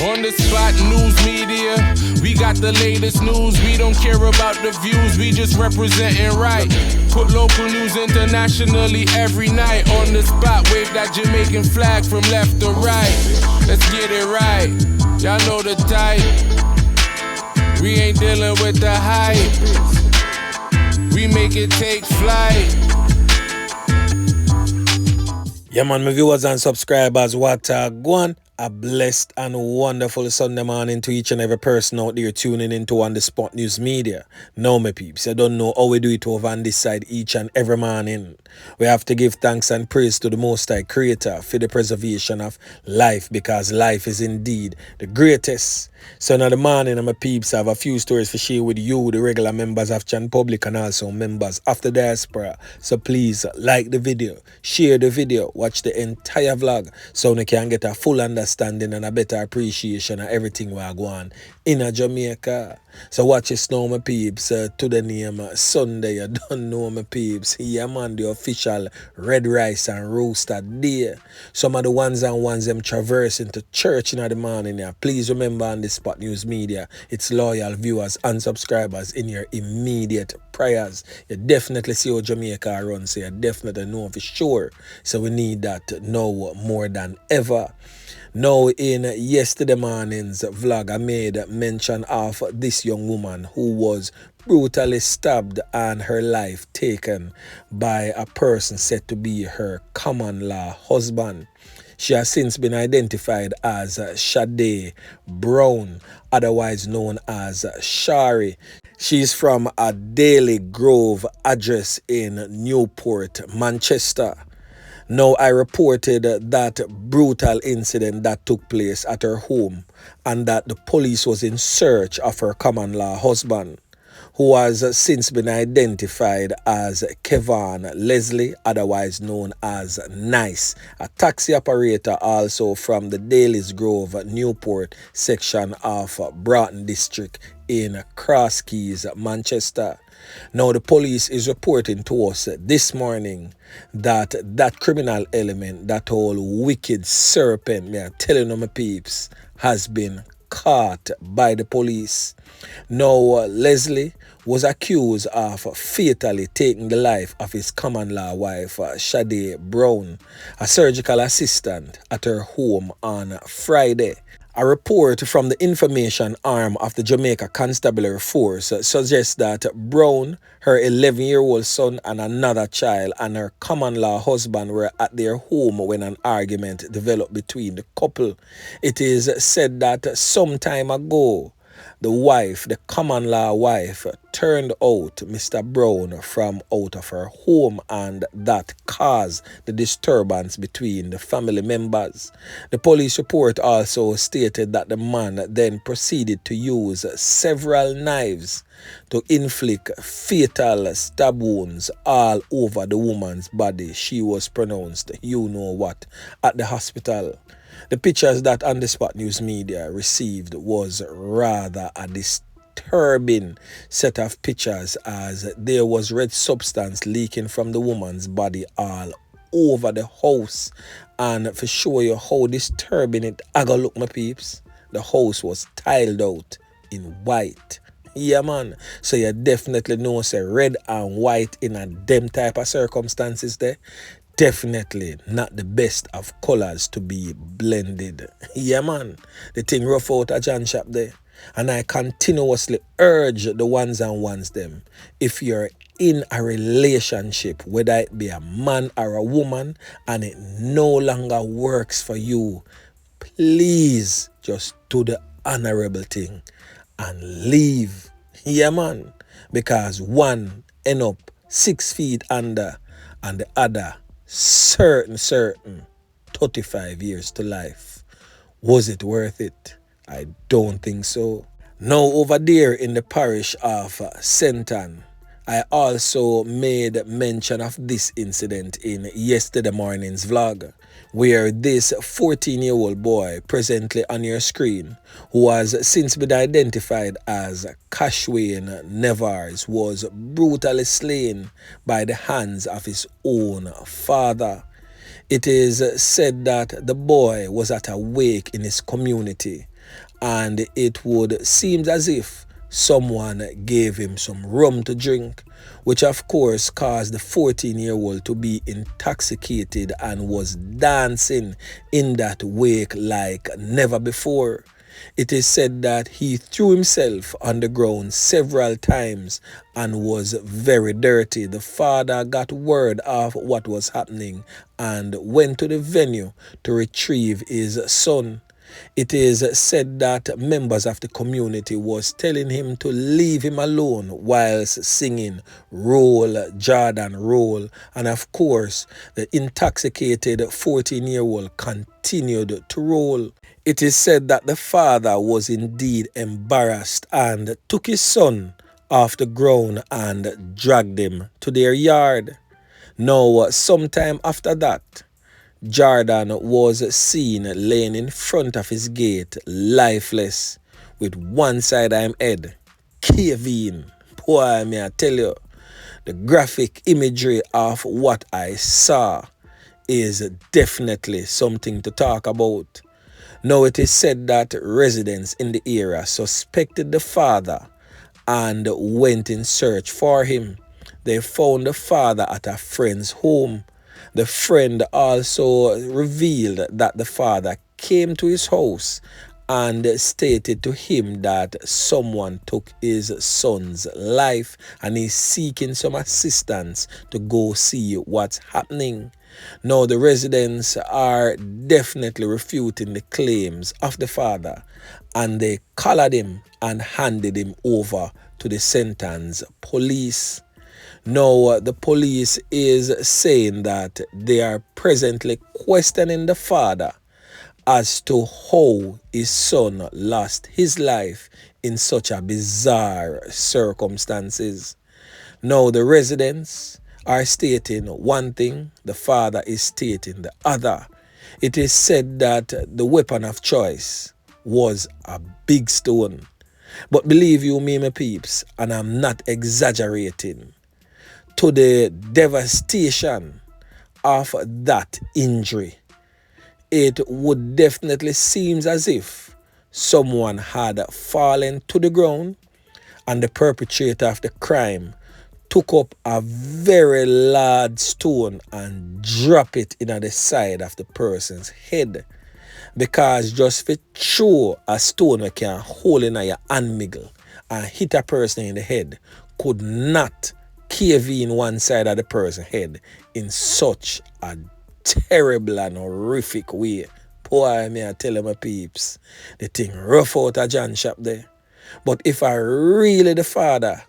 On the spot news media, we got the latest news. We don't care about the views, we just representing right. Put local news internationally every night. On the spot, wave that Jamaican flag from left to right. Let's get it right, y'all know the type. We ain't dealing with the hype, we make it take flight. Yeah man, my viewers and subscribers, what go on? A blessed and wonderful Sunday morning to each and every person out there tuning into On The Spot News Media. Now my peeps, you don't know how we do it over on this side each and every morning. We have to give thanks and praise to the Most High Creator for the preservation of life, because life is indeed the greatest. So now the morning, my peeps, I have a few stories to share with you, the regular members of Chan Public and also members of the diaspora. So please like the video, share the video, watch the entire vlog so you can get a full understanding and a better appreciation of everything we are going in Jamaica. So watch this now, my peeps, to the name Sunday. You don't know, my peeps. Yeah man, the official red rice and roaster day. Some of the ones and ones them traversing to church in the morning. Yeah. Please remember On The Spot News Media, it's loyal viewers and subscribers in your immediate prayers. You definitely see how Jamaica runs, so you definitely know for sure. So we need that now more than ever. Now, in yesterday morning's vlog, I made mention of this young woman who was brutally stabbed and her life taken by a person said to be her common law husband. She has since been identified as Shadae Brown, otherwise known as Shari. She's from a Daily Grove address in Newport, Manchester. Now, I reported that brutal incident that took place at her home and that the police was in search of her common law husband, who has since been identified as Kevon Lesley, otherwise known as Nice, a taxi operator also from the Daly's Grove, Newport section of Broughton District in Cross Keys, Manchester. Now, the police is reporting to us this morning that that criminal element, that whole wicked serpent, me are telling you my peeps, has been caught by the police. Now, Lesley was accused of fatally taking the life of his common law wife, Shadae Brown, a surgical assistant at her home on Friday. A report from the information arm of the Jamaica Constabulary Force suggests that Brown, her 11-year-old son and another child, and her common law husband were at their home when an argument developed between the couple. It is said that some time ago, the wife, the common law wife, turned out Mr. Brown from out of her home, and that caused the disturbance between the family members. The police report also stated that the man then proceeded to use several knives to inflict fatal stab wounds all over the woman's body. She was pronounced you know what at the hospital. The pictures that On The Spot News Media received was rather a disturbing set of pictures, as there was red substance leaking from the woman's body all over the house. And for show you how disturbing it aga look, my peeps, the house was tiled out in white. Yeah man, so you definitely know say red and white in a them type of circumstances there. Definitely not the best of colors to be blended. Yeah man, the thing rough out a John shop there. And I continuously urge the ones and ones them, if you're in a relationship, whether it be a man or a woman, and it no longer works for you, please just do the honorable thing and leave. Yeah man, because one end up 6 feet under and the other certain 35 years to life. Was it worth it? I don't think so. Now, over there in the parish of Senton, I also made mention of this incident in yesterday morning's vlog, where this 14-year-old boy presently on your screen, who has since been identified as Cashwayne Nevars, was brutally slain by the hands of his own father. It is said that the boy was at a wake in his community, and it would seem as if someone gave him some rum to drink, which of course caused the 14-year-old to be intoxicated and was dancing in that wake like never before. It is said that he threw himself on the ground several times and was very dirty. The father got word of what was happening and went to the venue to retrieve his son. It is said that members of the community was telling him to leave him alone whilst singing Roll, Jordan, Roll. And of course, the intoxicated 14-year-old continued to roll. It is said that the father was indeed embarrassed and took his son off the ground and dragged him to their yard. Now, sometime after that, Jordan was seen laying in front of his gate, lifeless, with one side of his head caving. Boy, may I tell you, the graphic imagery of what I saw is definitely something to talk about. Now it is said that residents in the area suspected the father and went in search for him. They found the father at a friend's home. The friend also revealed that the father came to his house and stated to him that someone took his son's life and he's seeking some assistance to go see what's happening. Now, the residents are definitely refuting the claims of the father, and they collared him and handed him over to the sentence police. Now, the police is saying that they are presently questioning the father as to how his son lost his life in such a bizarre circumstances. Now, the residents are stating one thing, the father is stating the other. It is said that the weapon of choice was a big stone. But believe you me, my peeps, and I'm not exaggerating, to the devastation of that injury, it would definitely seem as if someone had fallen to the ground and the perpetrator of the crime took up a very large stone and drop it in the side of the person's head. Because just for throw a stone that can hold in your handmiddle and hit a person in the head could not cave in one side of the person's head in such a terrible and horrific way. Boy, may I tell you, my peeps, the thing rough out of John shop there. But if I really the father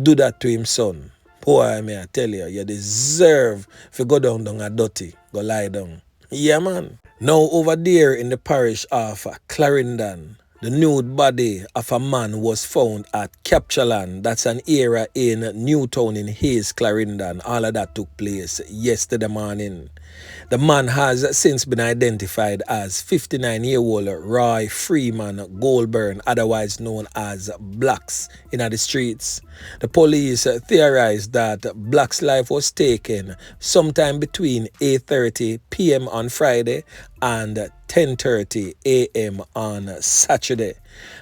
do that to him son, boy, may I tell you, you deserve to go down a dirty, go lie down. Yeah, man. Now over there in the parish of Clarendon, the nude body of a man was found at Captureland. That's an area in Newtown in Hayes, Clarendon. All of that took place yesterday morning. The man has since been identified as 59-year-old Roy Freeman Goulbourne, otherwise known as Blacks, in the streets. The police theorized that Black's life was taken sometime between 8:30 p.m. on Friday and 10:30 a.m. on Saturday.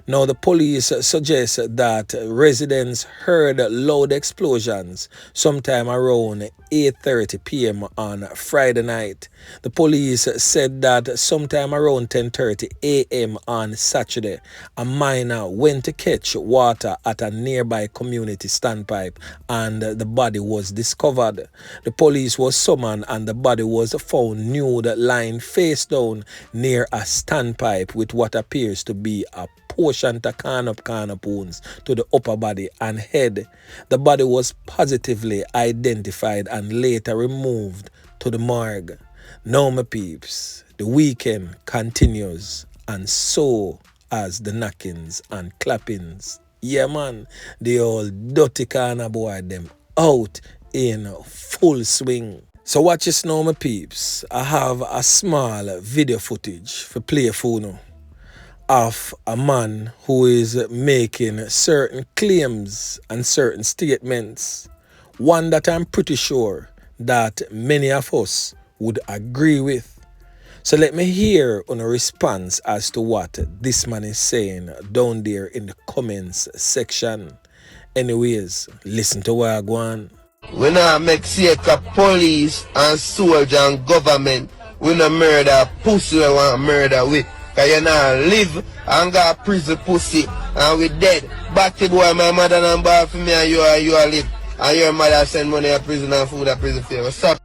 Now, the police suggest that residents heard loud explosions sometime around 8:30 p.m. on Friday night. The police said that sometime around 10:30 a.m. on Saturday, a miner went to catch water at a nearby community standpipe and the body was discovered. The police was summoned and the body was found nude, lying face down near a standpipe with what appears to be a portion to corn up wounds to the upper body and head. The body was positively identified and later removed to the morgue. Now, my peeps, the weekend continues and so as the knockings and clappings. Yeah, man, the old dirty corner boy them out in full swing. So watch this now, my peeps. I have a small video footage for play for now of a man who is making certain claims and certain statements. One that I'm pretty sure that many of us would agree with. So let me hear on a response as to what this man is saying down there in the comments section. Anyways, listen to what I go on. We not make sake of police and soldier and government. We not murder pussy we want murder we. Cause you not live and got prison pussy and we dead. Batty boy, my mother and bar for me and you are live. And your mother send money to prison and food at prison favor. Stop.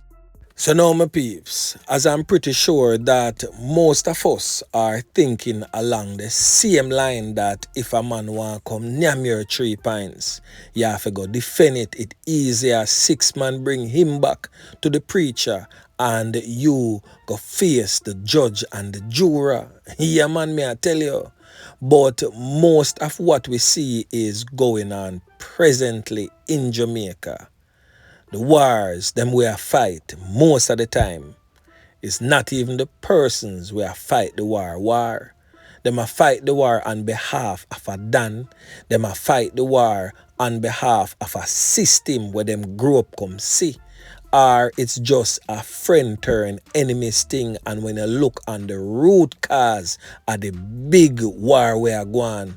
So now, my peeps, as I'm pretty sure that most of us are thinking along the same line that if a man want come near your 3 pints, you have to go defend it easier 6 man bring him back to the preacher and you go face the judge and the juror. Yeah man, me I tell you. But most of what we see is going on presently in Jamaica. The wars them we are fight most of the time is not even the persons we are fight the war. Them a fight the war on behalf of a Dan. Them a fight the war on behalf of a system where them grow up come see. Or it's just a friend turn enemy's thing, and when you look on the root cause of the big war we are going,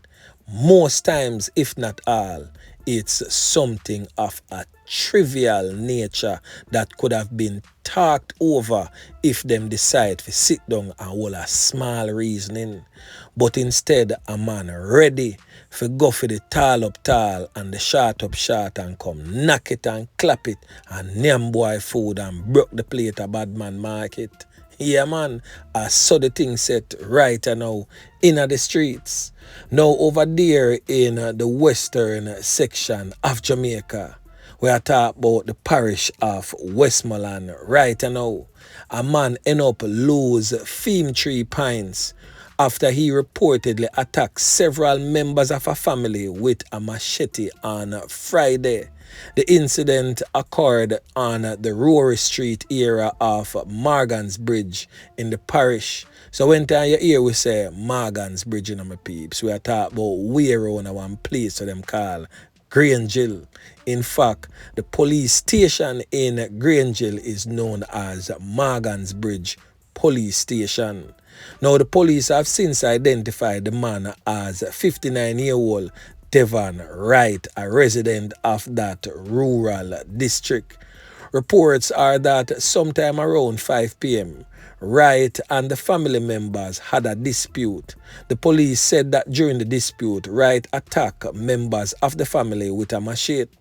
most times, if not all, it's something of a trivial nature that could have been talked over if them decide to sit down and hold a small reasoning. But instead, a man ready for go for the tall up tall and the short up short and come knock it and clap it and name boy food and broke the plate a bad man market. Yeah man, I saw the thing set right now in the streets. Now over there in the western section of Jamaica, we are talking about the parish of Westmoreland right now. A man end up lose 3 pints after he reportedly attacked several members of a family with a machete on Friday. The incident occurred on the Rory Street area of Morgan's Bridge in the parish. So when time you hear we say Morgan's Bridge in my peeps, we are talking about way around one place so them call Grangeville. In fact, the police station in Grangeville is known as Morgan's Bridge Police Station. Now the police have since identified the man as 59-year-old Devon, Wright, a resident of that rural district. Reports are that sometime around 5 p.m., Wright and the family members had a dispute. The police said that during the dispute, Wright attacked members of the family with a machete.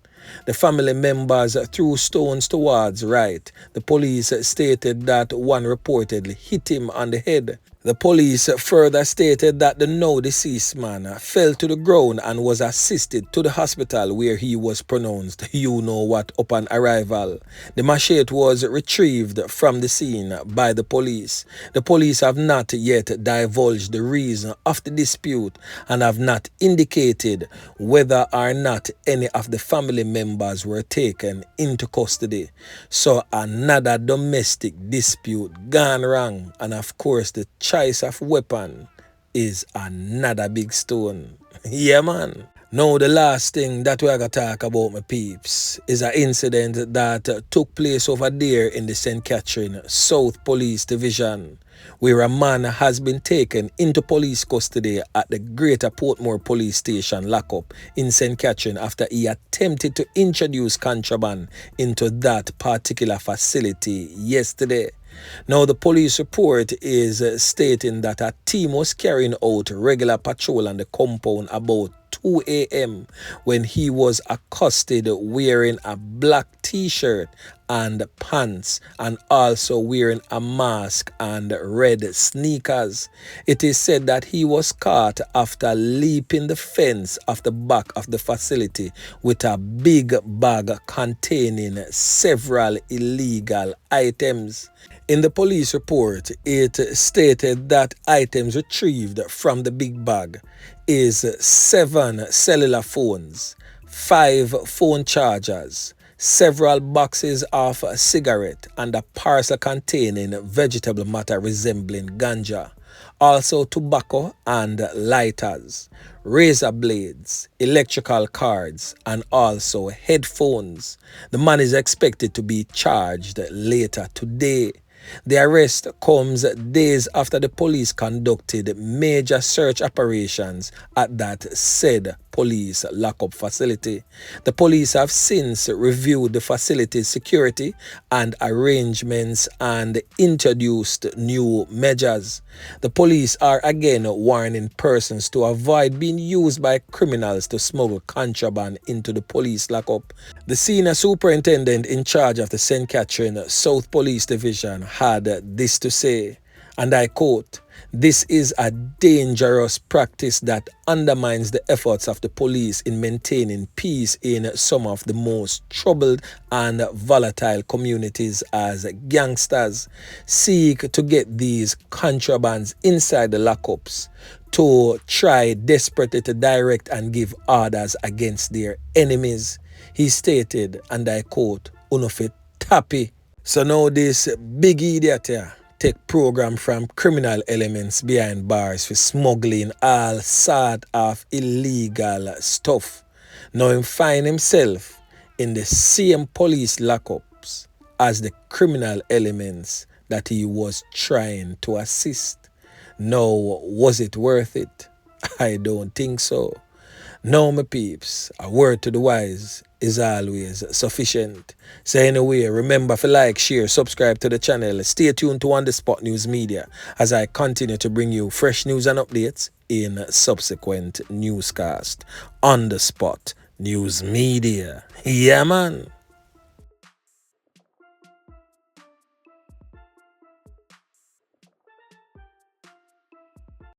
The family members threw stones towards Wright. The police stated that one reportedly hit him on the head. The police further stated that the now deceased man fell to the ground and was assisted to the hospital where he was pronounced you know what upon arrival. The machete was retrieved from the scene by the police. The police have not yet divulged the reason of the dispute and have not indicated whether or not any of the family members were taken into custody. So another domestic dispute gone wrong, and of course the choice of weapon is another big stone. Yeah man. Now the last thing that we're going to talk about, my peeps, is an incident that took place over there in the St. Catherine South Police Division, where a man has been taken into police custody at the Greater Portmore Police Station lockup in St. Catherine after he attempted to introduce contraband into that particular facility yesterday. Now, the police report is stating that a team was carrying out regular patrol on the compound about 2 a.m. when he was accosted wearing a black t-shirt and pants and also wearing a mask and red sneakers. It is said that he was caught after leaping the fence of the back of the facility with a big bag containing several illegal items. In the police report, it stated that items retrieved from the big bag is 7 cellular phones, 5 phone chargers, several boxes of cigarette and a parcel containing vegetable matter resembling ganja, also tobacco and lighters, razor blades, electrical cards, and also headphones. The man is expected to be charged later today. The arrest comes days after the police conducted major search operations at that said police lockup facility. The police have since reviewed the facility's security and arrangements and introduced new measures. The police are again warning persons to avoid being used by criminals to smuggle contraband into the police lockup. The senior superintendent in charge of the St. Catherine South Police Division had this to say, and I quote, "This is a dangerous practice that undermines the efforts of the police in maintaining peace in some of the most troubled and volatile communities as gangsters seek to get these contrabands inside the lockups to try desperately to direct and give orders against their enemies." He stated, and I quote, "Uno fit tappy." So now this big idiot here take program from criminal elements behind bars for smuggling all sort of illegal stuff. Now him find himself in the same police lockups as the criminal elements that he was trying to assist. Now, was it worth it? I don't think so. Now, my peeps, a word to the wise is always sufficient. So anyway, remember to like, share, subscribe to the channel. Stay tuned to On The Spot News Media as I continue to bring you fresh news and updates in subsequent newscast. On The Spot News Media. Yeah, man.